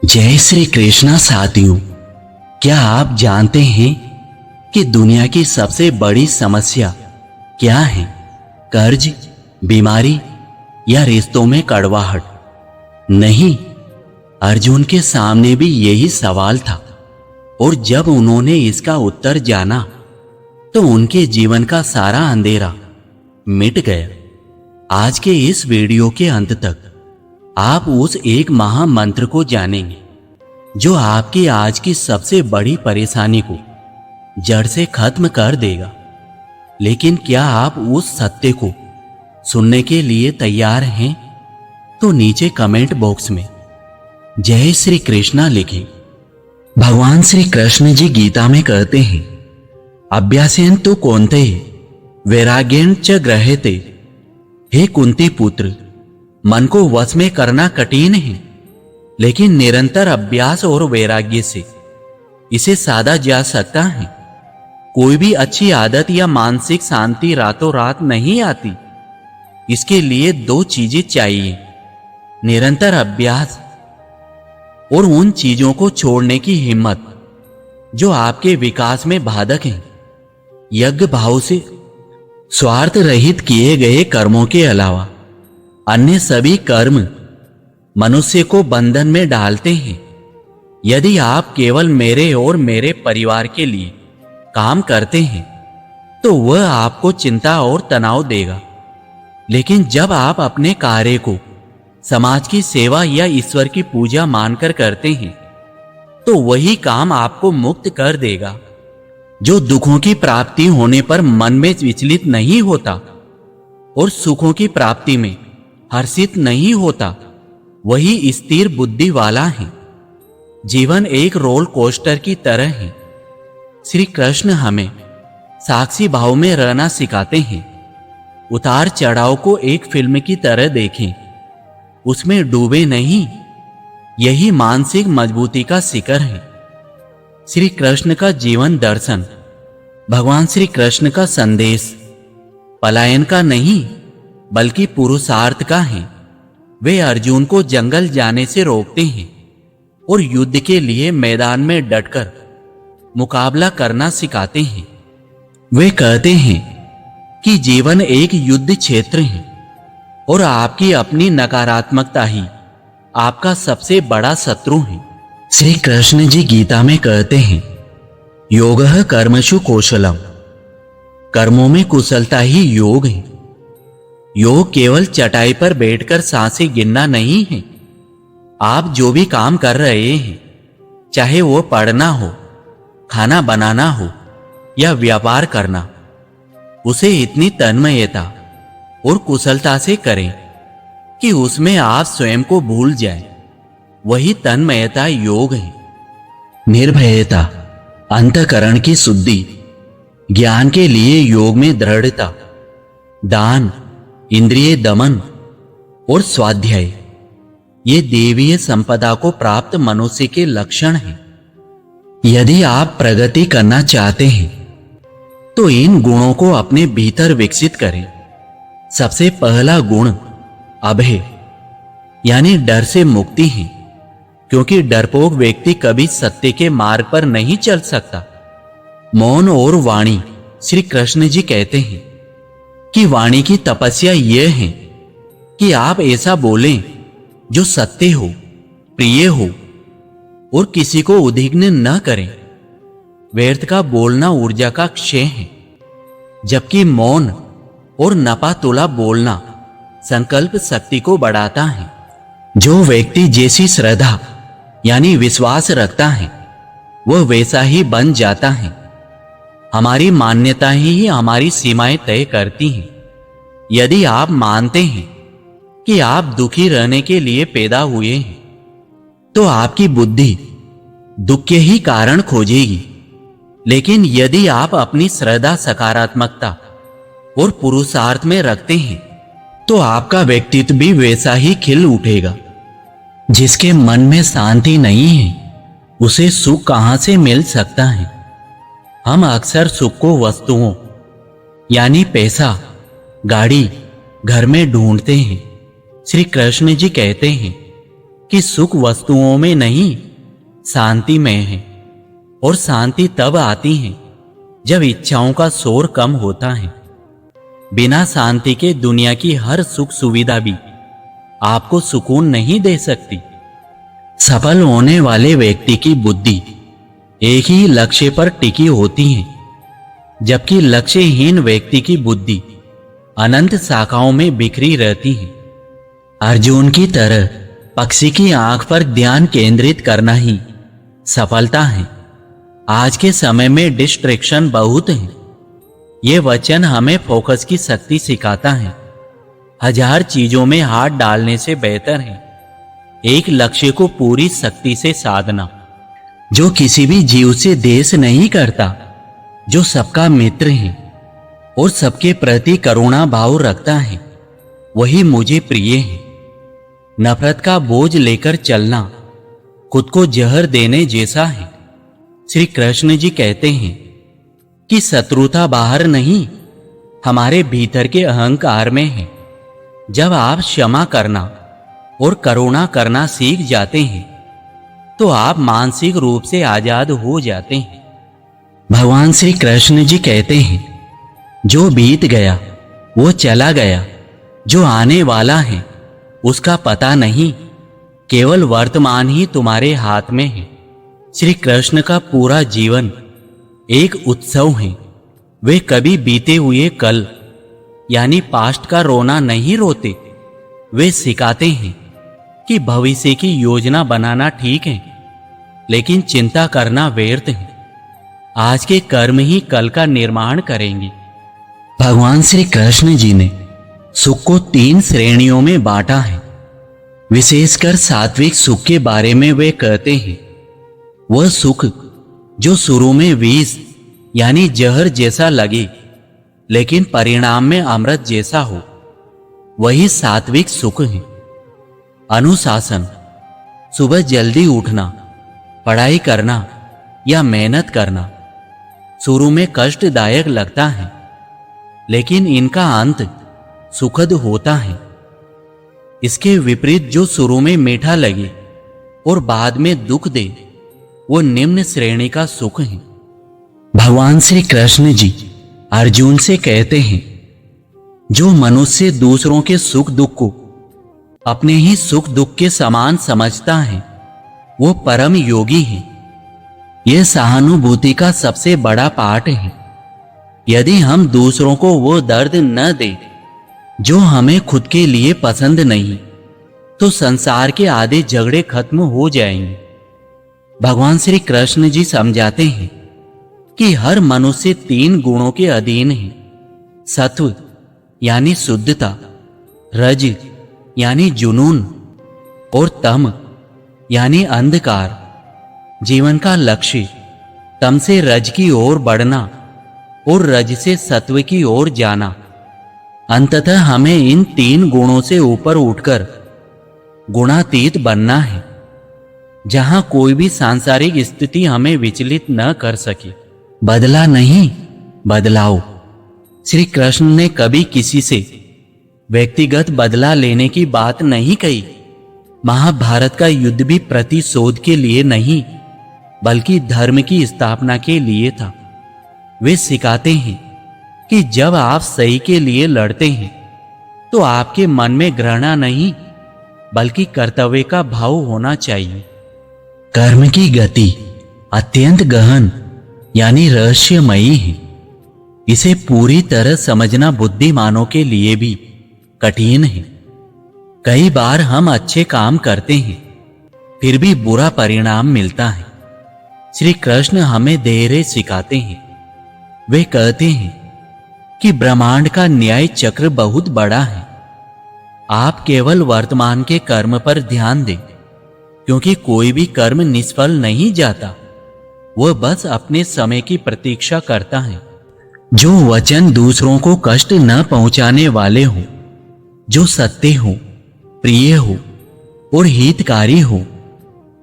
जय श्री कृष्णा साथियों, क्या आप जानते हैं कि दुनिया की सबसे बड़ी समस्या क्या है? कर्ज, बीमारी या रिश्तों में कड़वाहट? नहीं, अर्जुन के सामने भी यही सवाल था और जब उन्होंने इसका उत्तर जाना तो उनके जीवन का सारा अंधेरा मिट गया। आज के इस वीडियो के अंत तक आप उस एक महामंत्र को जानेंगे जो आपकी आज की सबसे बड़ी परेशानी को जड़ से खत्म कर देगा। लेकिन क्या आप उस सत्य को सुनने के लिए तैयार हैं? तो नीचे कमेंट बॉक्स में जय श्री कृष्णा लिखें। भगवान श्री कृष्ण जी गीता में कहते हैं, अभ्यासेन तो कौन्ते वैराग्येण च गृह्यते। हे कुंती पुत्र, मन को वश में करना कठिन है, लेकिन निरंतर अभ्यास और वैराग्य से इसे साधा जा सकता है। कोई भी अच्छी आदत या मानसिक शांति रातों रात नहीं आती। इसके लिए दो चीजें चाहिए, निरंतर अभ्यास और उन चीजों को छोड़ने की हिम्मत जो आपके विकास में बाधक हैं। यज्ञ भाव से स्वार्थ रहित किए गए कर्मों के अलावा अन्य सभी कर्म मनुष्य को बंधन में डालते हैं। यदि आप केवल मेरे और मेरे परिवार के लिए काम करते हैं तो वह आपको चिंता और तनाव देगा। लेकिन जब आप अपने कार्य को समाज की सेवा या ईश्वर की पूजा मानकर करते हैं तो वही काम आपको मुक्त कर देगा। जो दुखों की प्राप्ति होने पर मन में विचलित नहीं होता और सुखों की प्राप्ति में हर्षित नहीं होता, वही स्थिर बुद्धि वाला है। जीवन एक रोल कोस्टर की तरह है। श्री कृष्ण हमें साक्षी भाव में रहना सिखाते हैं। उतार चढ़ाव को एक फिल्म की तरह देखें, उसमें डूबे नहीं। यही मानसिक मजबूती का शिखर है। श्री कृष्ण का जीवन दर्शन, भगवान श्री कृष्ण का संदेश पलायन का नहीं बल्कि पुरुषार्थ का है। वे अर्जुन को जंगल जाने से रोकते हैं और युद्ध के लिए मैदान में डटकर मुकाबला करना सिखाते हैं। वे कहते हैं कि जीवन एक युद्ध क्षेत्र है और आपकी अपनी नकारात्मकता ही आपका सबसे बड़ा शत्रु है। श्री कृष्ण जी गीता में कहते हैं, योगः कर्मसु कौशलम। कर्मों में कुशलता ही योग है। योग केवल चटाई पर बैठकर सांसें गिनना नहीं है। आप जो भी काम कर रहे हैं, चाहे वो पढ़ना हो, खाना बनाना हो या व्यापार करना, उसे इतनी तन्मयता और कुशलता से करें कि उसमें आप स्वयं को भूल जाएं। वही तन्मयता योग है। निर्भयता, अंतःकरण की शुद्धि, ज्ञान के लिए योग में दृढ़ता, दान, इंद्रिय दमन और स्वाध्याय, ये देवीय संपदा को प्राप्त मनुष्य के लक्षण हैं। यदि आप प्रगति करना चाहते हैं तो इन गुणों को अपने भीतर विकसित करें। सबसे पहला गुण अभय यानी डर से मुक्ति है, क्योंकि डरपोक व्यक्ति कभी सत्य के मार्ग पर नहीं चल सकता। मौन और वाणी, श्री कृष्ण जी कहते हैं कि वाणी की तपस्या यह है कि आप ऐसा बोलें जो सत्य हो, प्रिय हो और किसी को उद्विग्न न करें। व्यर्थ का बोलना ऊर्जा का क्षय है, जबकि मौन और नपातुला बोलना संकल्प शक्ति को बढ़ाता है। जो व्यक्ति जैसी श्रद्धा यानी विश्वास रखता है वह वैसा ही बन जाता है। हमारी मान्यताएं ही हमारी सीमाएं तय करती हैं। यदि आप मानते हैं कि आप दुखी रहने के लिए पैदा हुए हैं तो आपकी बुद्धि दुख के ही कारण खोजेगी। लेकिन यदि आप अपनी श्रद्धा सकारात्मकता और पुरुषार्थ में रखते हैं तो आपका व्यक्तित्व भी वैसा ही खिल उठेगा। जिसके मन में शांति नहीं है उसे सुख कहां से मिल सकता है? हम अक्सर सुख को वस्तुओं यानी पैसा, गाड़ी, घर में ढूंढते हैं। श्री कृष्ण जी कहते हैं, कि सुख वस्तुओं में नहीं, शांति में है। और शांति तब आती है जब इच्छाओं का शोर कम होता है। बिना शांति के दुनिया की हर सुख सुविधा भी आपको सुकून नहीं दे सकती। सफल होने वाले व्यक्ति की बुद्धि एक ही लक्ष्य पर टिकी होती है, जबकि लक्ष्यहीन व्यक्ति की बुद्धि अनंत शाखाओं में बिखरी रहती है। अर्जुन की तरह पक्षी की आंख पर ध्यान केंद्रित करना ही सफलता है। आज के समय में डिस्ट्रैक्शन बहुत है। ये वचन हमें फोकस की शक्ति सिखाता है। हजार चीजों में हाथ डालने से बेहतर है एक लक्ष्य को पूरी शक्ति से साधना। जो किसी भी जीव से द्वेष नहीं करता, जो सबका मित्र है और सबके प्रति करुणा भाव रखता है, वही मुझे प्रिय है। नफरत का बोझ लेकर चलना खुद को जहर देने जैसा है। श्री कृष्ण जी कहते हैं कि शत्रुता बाहर नहीं, हमारे भीतर के अहंकार में है। जब आप क्षमा करना और करुणा करना सीख जाते हैं तो आप मानसिक रूप से आजाद हो जाते हैं। भगवान श्री कृष्ण जी कहते हैं, जो बीत गया वो चला गया, जो आने वाला है उसका पता नहीं, केवल वर्तमान ही तुम्हारे हाथ में है। श्री कृष्ण का पूरा जीवन एक उत्सव है। वे कभी बीते हुए कल यानी पास्ट का रोना नहीं रोते। वे सिखाते हैं कि भविष्य की योजना बनाना ठीक है, लेकिन चिंता करना व्यर्थ है। आज के कर्म ही कल का निर्माण करेंगे। भगवान श्री कृष्ण जी ने सुख को 3 श्रेणियों में बांटा है। विशेषकर सात्विक सुख के बारे में वे कहते हैं, वह सुख जो शुरू में विष यानी जहर जैसा लगे लेकिन परिणाम में अमृत जैसा हो, वही सात्विक सुख है। अनुशासन, सुबह जल्दी उठना, पढ़ाई करना या मेहनत करना शुरू में कष्टदायक लगता है, लेकिन इनका अंत सुखद होता है। इसके विपरीत जो शुरू में मीठा लगे और बाद में दुख दे, वो निम्न श्रेणी का सुख है। भगवान श्री कृष्ण जी अर्जुन से कहते हैं, जो मनुष्य दूसरों के सुख दुख को अपने ही सुख दुख के समान समझता है, वो परम योगी है। यह सहानुभूति का सबसे बड़ा पाठ है। यदि हम दूसरों को वो दर्द न दें जो हमें खुद के लिए पसंद नहीं, तो संसार के आधे झगड़े खत्म हो जाएंगे। भगवान श्री कृष्ण जी समझाते हैं कि हर मनुष्य 3 गुणों के अधीन है। सत्व यानी शुद्धता, रज यानी जुनून और तम यानी अंधकार। जीवन का लक्ष्य तम से रज की ओर बढ़ना और रज से सत्व की ओर जाना। अंततः हमें इन 3 गुणों से ऊपर उठकर गुणातीत बनना है, जहां कोई भी सांसारिक स्थिति हमें विचलित न कर सके। बदला नहीं, बदलाओ। श्री कृष्ण ने कभी किसी से व्यक्तिगत बदला लेने की बात नहीं कही। महाभारत का युद्ध भी प्रतिशोध के लिए नहीं, बल्कि धर्म की स्थापना के लिए था। वे सिखाते हैं कि जब आप सही के लिए लड़ते हैं तो आपके मन में घृणा नहीं, बल्कि कर्तव्य का भाव होना चाहिए। कर्म की गति अत्यंत गहन यानी रहस्यमयी है। इसे पूरी तरह समझना बुद्धिमानों के लिए भी कठिन है। कई बार हम अच्छे काम करते हैं, फिर भी बुरा परिणाम मिलता है। श्री कृष्ण हमें धैर्य सिखाते हैं। वे कहते हैं कि ब्रह्मांड का न्याय चक्र बहुत बड़ा है। आप केवल वर्तमान के कर्म पर ध्यान दें, क्योंकि कोई भी कर्म निष्फल नहीं जाता। वह बस अपने समय की प्रतीक्षा करता है। जो वचन दूसरों को कष्ट न पहुंचाने वाले हो, जो सत्य हो, प्रिय हो और हितकारी हो,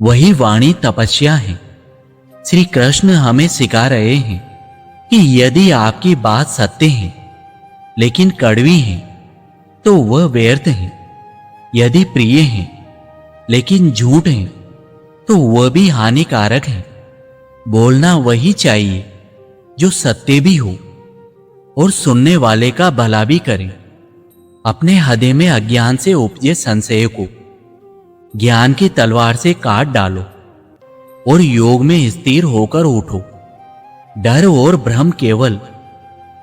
वही वाणी तपस्या है। श्री कृष्ण हमें सिखा रहे हैं कि यदि आपकी बात सत्य है लेकिन कड़वी है तो वह व्यर्थ है। यदि प्रिय है लेकिन झूठ है तो वह भी हानिकारक है। बोलना वही चाहिए जो सत्य भी हो और सुनने वाले का भला भी करे। अपने हृदय में अज्ञान से उपजे संशय को ज्ञान की तलवार से काट डालो और योग में स्थिर होकर उठो। डर और भ्रम केवल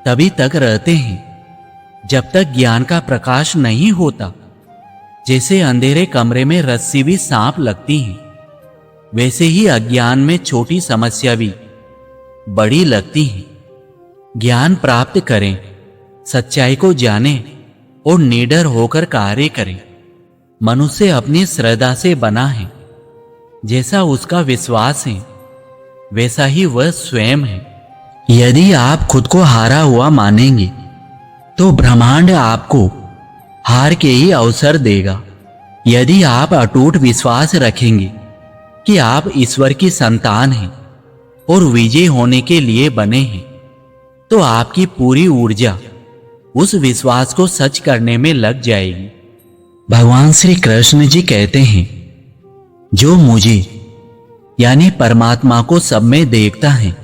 तभी तक रहते हैं जब तक ज्ञान का प्रकाश नहीं होता। जैसे अंधेरे कमरे में रस्सी भी सांप लगती है, वैसे ही अज्ञान में छोटी समस्या भी बड़ी लगती है। ज्ञान प्राप्त करें, सच्चाई को जानें और निडर होकर कार्य करें। मनुष्य अपनी श्रद्धा से बना है। जैसा उसका विश्वास है वैसा ही वह स्वयं है। यदि आप खुद को हारा हुआ मानेंगे तो ब्रह्मांड आपको हार के ही अवसर देगा। यदि आप अटूट विश्वास रखेंगे कि आप ईश्वर की संतान हैं और विजय होने के लिए बने हैं, तो आपकी पूरी ऊर्जा उस विश्वास को सच करने में लग जाएगी। भगवान श्री कृष्ण जी कहते हैं, जो मुझे यानी परमात्मा को सब में देखता है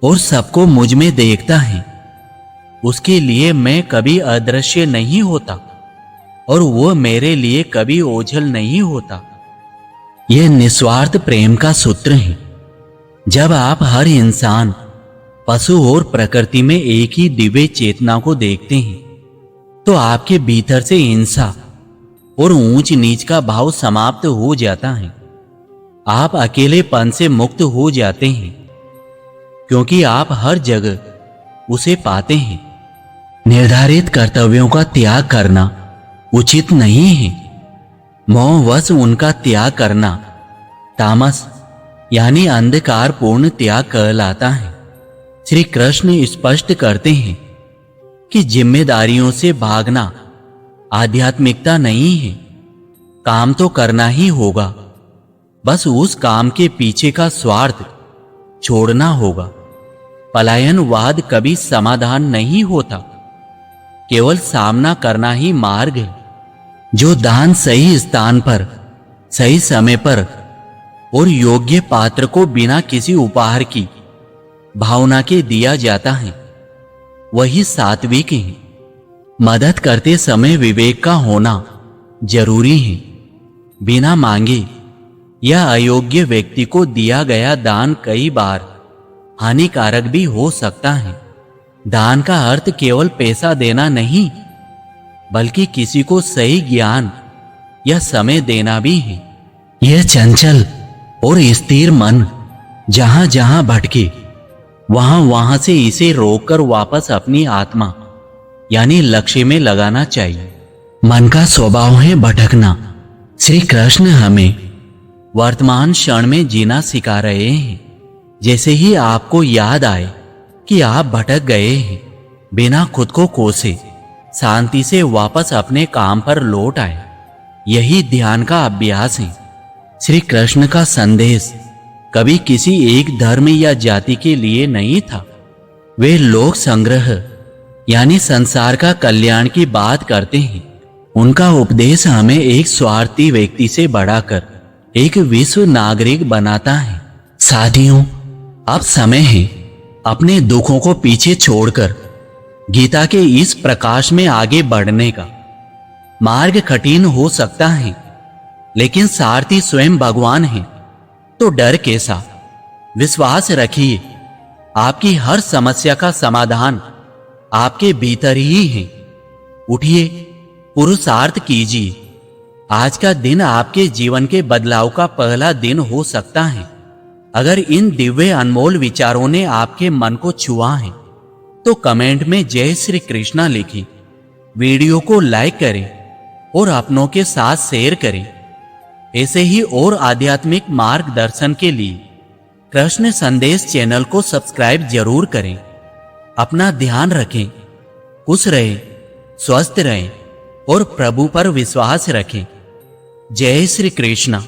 और सबको मुझ में देखता है, उसके लिए मैं कभी अदृश्य नहीं होता और वह मेरे लिए कभी ओझल नहीं होता। यह निस्वार्थ प्रेम का सूत्र है। जब आप हर इंसान, पशु और प्रकृति में एक ही दिव्य चेतना को देखते हैं, तो आपके भीतर से हिंसा और ऊंच नीच का भाव समाप्त हो जाता है। आप अकेलेपन से मुक्त हो जाते हैं, क्योंकि आप हर जगह उसे पाते हैं। निर्धारित कर्तव्यों का त्याग करना उचित नहीं है। मोहवश उनका त्याग करना तामस यानी अंधकार पूर्ण त्याग कहलाता है। श्री कृष्ण स्पष्ट करते हैं कि जिम्मेदारियों से भागना आध्यात्मिकता नहीं है। काम तो करना ही होगा, बस उस काम के पीछे का स्वार्थ छोड़ना होगा। पलायनवाद कभी समाधान नहीं होता, केवल सामना करना ही मार्ग है। जो दान सही स्थान पर, सही समय पर और योग्य पात्र को बिना किसी उपहार की भावना के दिया जाता है, वही सात्विक है। मदद करते समय विवेक का होना जरूरी है। बिना मांगे या अयोग्य व्यक्ति को दिया गया दान कई बार हानिकारक भी हो सकता है। दान का अर्थ केवल पैसा देना नहीं, बल्कि किसी को सही ज्ञान या समय देना भी है। यह चंचल और स्थिर मन जहां जहां भटके, वहां वहां से इसे रोककर वापस अपनी आत्मा यानी लक्ष्य में लगाना चाहिए। मन का स्वभाव है भटकना। श्री कृष्ण हमें वर्तमान क्षण में जीना सिखा रहे हैं। जैसे ही आपको याद आए कि आप भटक गए हैं, बिना खुद को कोसे शांति से वापस अपने काम पर लौट आए। यही ध्यान का अभ्यास है। श्री कृष्ण का संदेश कभी किसी एक धर्म या जाति के लिए नहीं था। वे लोक संग्रह यानी संसार का कल्याण की बात करते हैं। उनका उपदेश हमें एक स्वार्थी व्यक्ति से बढ़ाकर एक विश्व नागरिक बनाता है। साथियों, अब समय है अपने दुखों को पीछे छोड़कर गीता के इस प्रकाश में आगे बढ़ने का। मार्ग कठिन हो सकता है, लेकिन सारथी स्वयं भगवान है, तो डर कैसा। विश्वास रखिए, आपकी हर समस्या का समाधान आपके भीतर ही है। उठिए, पुरुषार्थ कीजिए। आज का दिन आपके जीवन के बदलाव का पहला दिन हो सकता है। अगर इन दिव्य अनमोल विचारों ने आपके मन को छुआ है, तो कमेंट में जय श्री कृष्णा लिखें। वीडियो को लाइक करें और अपनों के साथ शेयर करें। ऐसे ही और आध्यात्मिक मार्गदर्शन के लिए कृष्ण संदेश चैनल को सब्सक्राइब जरूर करें। अपना ध्यान रखें, खुश रहें, स्वस्थ रहें और प्रभु पर विश्वास रखें। जय श्री कृष्णा।